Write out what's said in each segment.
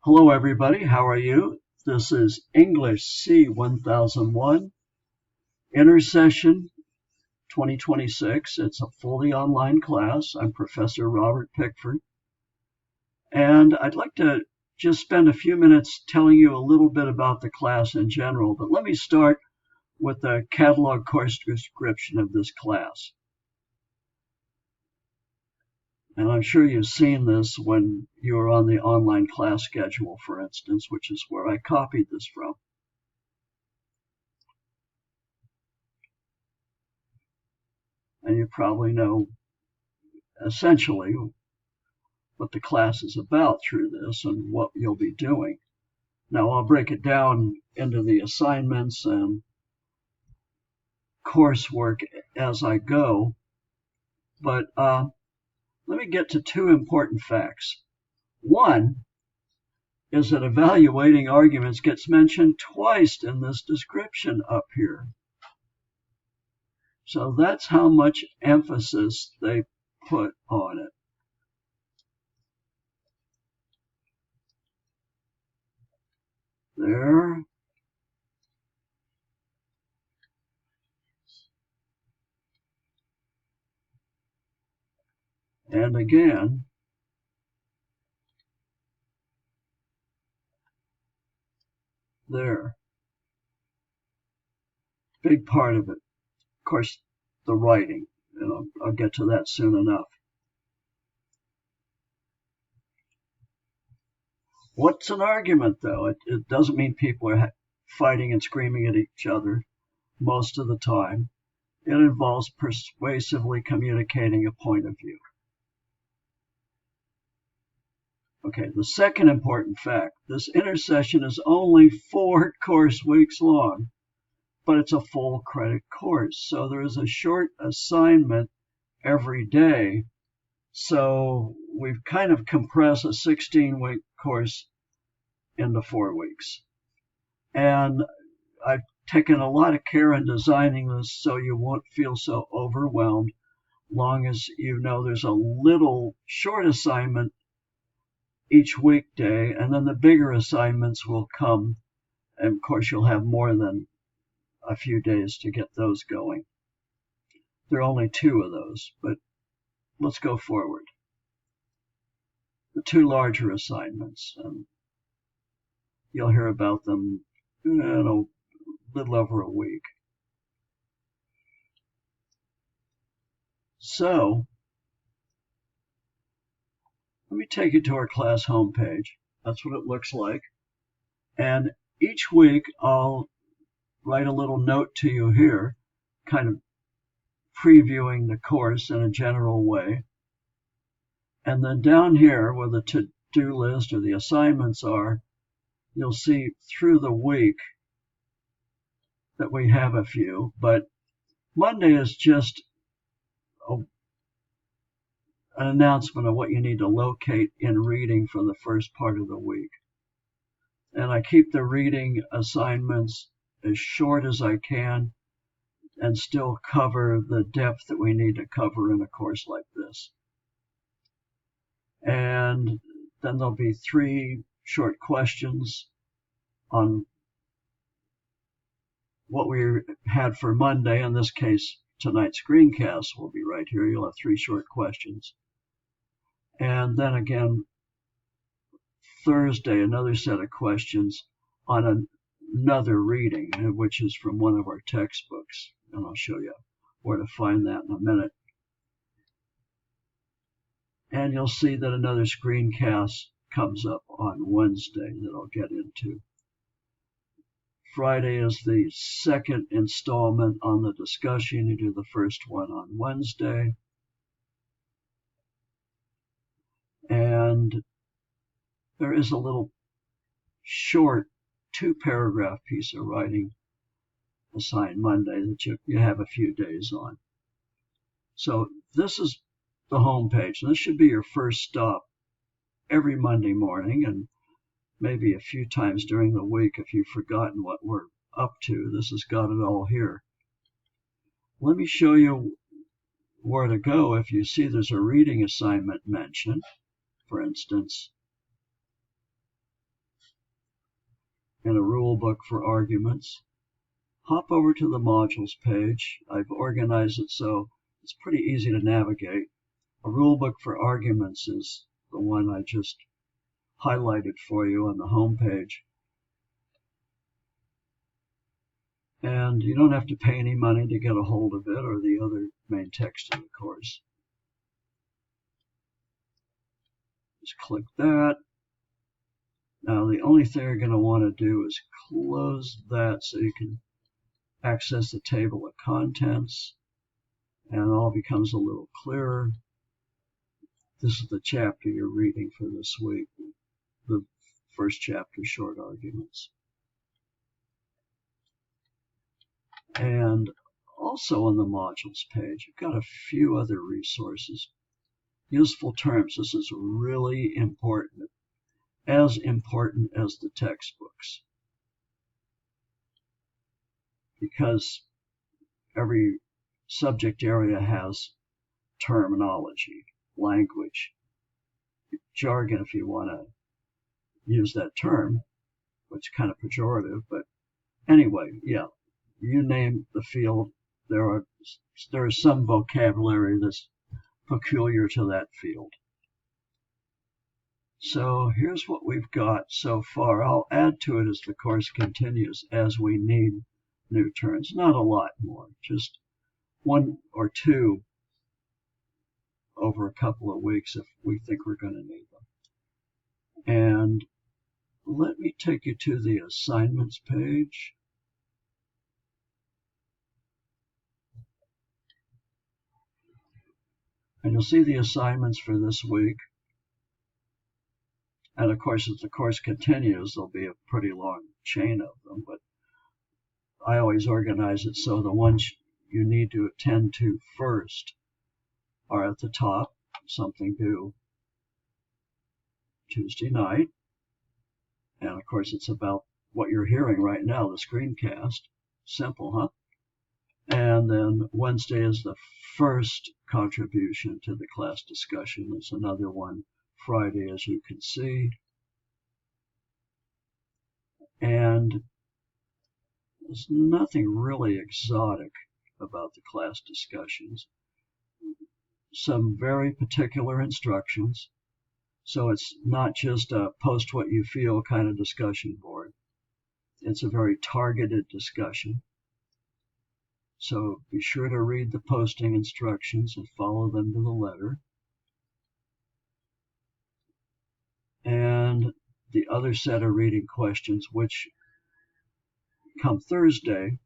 Hello everybody, how are you? This is English C1001, Intersession 2026. It's a fully online class. I'm Professor Robert Pickford, and I'd like to just spend a few minutes telling you a little bit about the class in general, but let me start with the catalog course description of this class. And I'm sure you've seen this when you're on the online class schedule, for instance, which is where I copied this from. And you probably know essentially what the class is about through this and what you'll be doing. Now I'll break it down into the assignments and coursework as I go, but let me get to two important facts. One is that evaluating arguments gets mentioned twice in this description up here. So that's how much emphasis they put on it. There. And again. There. Big part of it. Of course, the writing. I'll get to that soon enough. What's an argument, though? It doesn't mean people are fighting and screaming at each other most of the time. It involves persuasively communicating a point of view. Okay, the second important fact, this intersession is only 4 course weeks long, but it's a full credit course. So there is a short assignment every day. So we've kind of compressed a 16-week course into 4 weeks. And I've taken a lot of care in designing this so you won't feel so overwhelmed, long as you know there's a little short assignment each weekday, and then the bigger assignments will come. And of course, you'll have more than a few days to get those going. There are only 2 of those, but let's go forward. The 2 larger assignments, and you'll hear about them in a little over a week. So, let me take you to our class homepage. That's what it looks like. And each week I'll write a little note to you here, kind of previewing the course in a general way. And then down here where the to-do list or the assignments are, you'll see through the week that we have a few, but Monday is just an announcement of what you need to locate in reading for the first part of the week. And I keep the reading assignments as short as I can and still cover the depth that we need to cover in a course like this. And then there'll be 3 short questions on what we had for Monday. In this case, tonight's screencast will be right here. You'll have 3 short questions. And then again, Thursday, another set of questions on another reading, which is from one of our textbooks. And I'll show you where to find that in a minute. And you'll see that another screencast comes up on Wednesday that I'll get into. Friday is the second installment on the discussion. You do the first one on Wednesday. And there is a little short 2-paragraph piece of writing assigned Monday that you have a few days on. So this is the home page. This should be your first stop every Monday morning, and maybe a few times during the week if you've forgotten what we're up to. This has got it all here. Let me show you where to go if you see there's a reading assignment mentioned. For instance, in a rule book for arguments. Hop over to the modules page. I've organized it so it's pretty easy to navigate. A rule book for arguments is the one I just highlighted for you on the home page. And you don't have to pay any money to get a hold of it or the other main text of the course. Just click that. Now the only thing you're going to want to do is close that so you can access the table of contents, and it all becomes a little clearer. This is the chapter you're reading for this week, the first chapter, Short Arguments. And also on the modules page, you've got a few other resources. Useful terms. This is really important, as important as the textbooks, because every subject area has terminology, language, jargon, if you want to use that term, which is kind of pejorative, but anyway, yeah, you name the field, there's some vocabulary that's peculiar to that field. So here's what we've got so far. I'll add to it as the course continues, as we need new terms. Not a lot more, just one or two over a couple of weeks if we think we're going to need them. And let me take you to the assignments page. And you'll see the assignments for this week. And of course, as the course continues, there'll be a pretty long chain of them, but I always organize it so the ones you need to attend to first are at the top, something due Tuesday night. And of course, it's about what you're hearing right now, the screencast. Simple, huh? And then Wednesday is the first contribution to the class discussion. There's another one Friday, as you can see. And there's nothing really exotic about the class discussions. Some very particular instructions. So it's not just a post what you feel kind of discussion board. It's a very targeted discussion. So be sure to read the posting instructions and follow them to the letter. And the other set of reading questions, which come Thursday,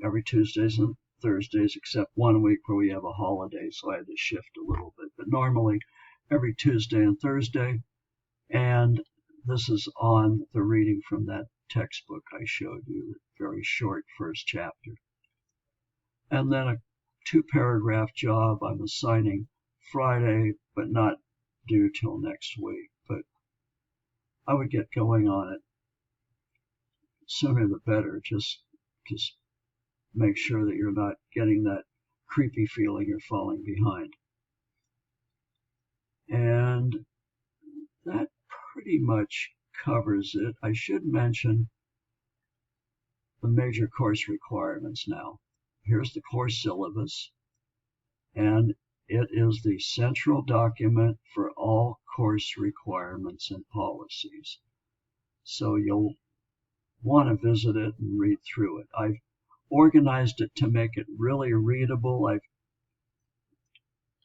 every Tuesdays and Thursdays, except 1 week where we have a holiday, so I had to shift a little bit. But normally every Tuesday and Thursday. And this is on the reading from that textbook I showed you, the very short first chapter. And then a 2-paragraph job I'm assigning Friday, but not due till next week. But I would get going on it sooner the better, just make sure that you're not getting that creepy feeling you're falling behind. And that pretty much covers it. I should mention the major course requirements now. Here's the course syllabus, and it is the central document for all course requirements and policies. So you'll want to visit it and read through it. I've organized it to make it really readable. I've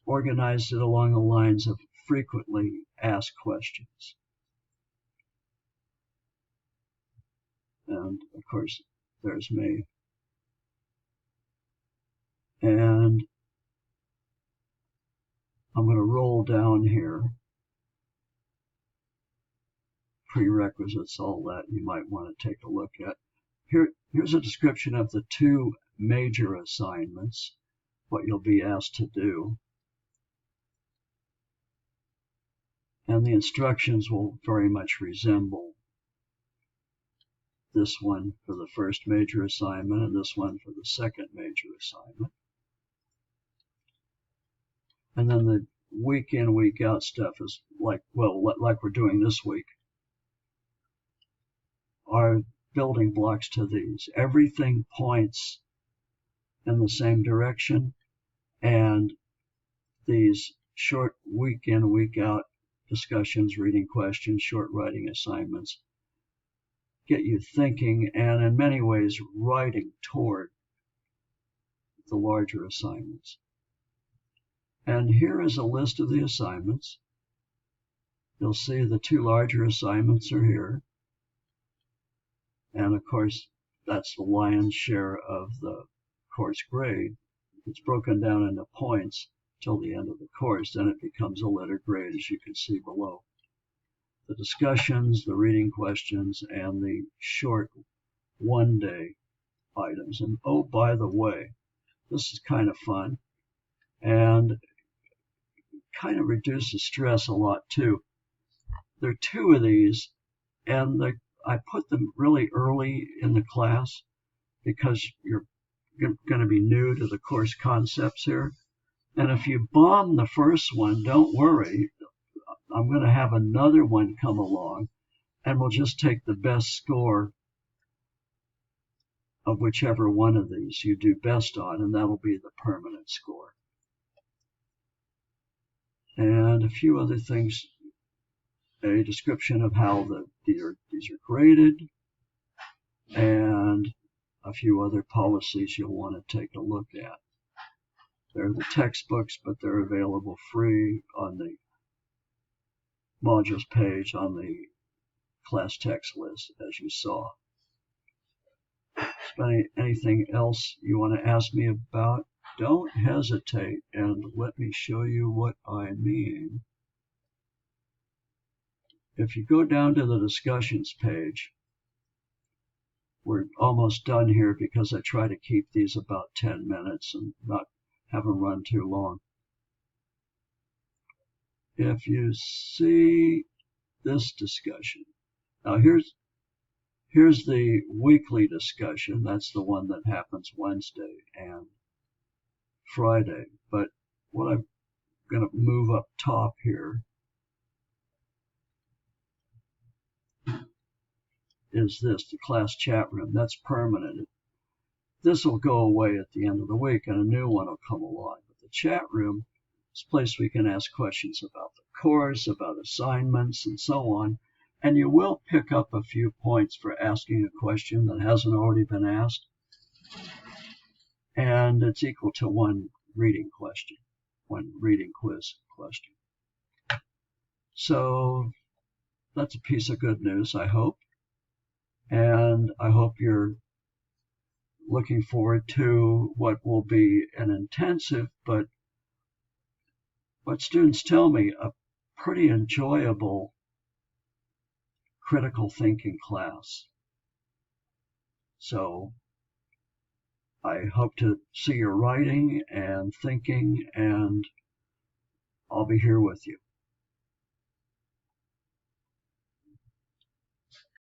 organized it along the lines of frequently asked questions. And of course, there's me. And I'm going to roll down here. Prerequisites, all that you might want to take a look at. Here's a description of the 2 major assignments, what you'll be asked to do. And the instructions will very much resemble this one for the first major assignment and this one for the second major assignment. And then the week in, week out stuff is like we're doing this week. are building blocks to these. Everything points in the same direction, and these short week in, week out discussions, reading questions, short writing assignments get you thinking and in many ways writing toward the larger assignments. And here is a list of the assignments. You'll see the two larger assignments are here. And of course, that's the lion's share of the course grade. It's broken down into points till the end of the course. Then it becomes a letter grade, as you can see below. The discussions, the reading questions, and the short one-day items. And oh, by the way, this is kind of fun and kind of reduces stress a lot too. There are two of these, and I put them really early in the class because you're going to be new to the course concepts here. And if you bomb the first one, don't worry. I'm going to have another one come along, and we'll just take the best score of whichever one of these you do best on, and that'll be the permanent score. And a few other things, a description of how these are graded, and a few other policies you'll want to take a look at. They're the textbooks, but they're available free on the modules page on the class text list, as you saw. Anything else you want to ask me about, don't hesitate, and let me show you what I mean. If you go down to the discussions page, we're almost done here because I try to keep these about 10 minutes and not have them run too long. If you see this discussion, now here's the weekly discussion. That's the one that happens Wednesday and Friday. But what I'm going to move up top here is this, the class chat room. That's permanent. This will go away at the end of the week and a new one will come along. But the chat room is a place we can ask questions about the course, about assignments, and so on. And you will pick up a few points for asking a question that hasn't already been asked. And it's equal to one reading question, one reading quiz question. So that's a piece of good news, I hope. And I hope you're looking forward to what will be an intensive, but what students tell me, a pretty enjoyable critical thinking class. So I hope to see your writing and thinking, and I'll be here with you.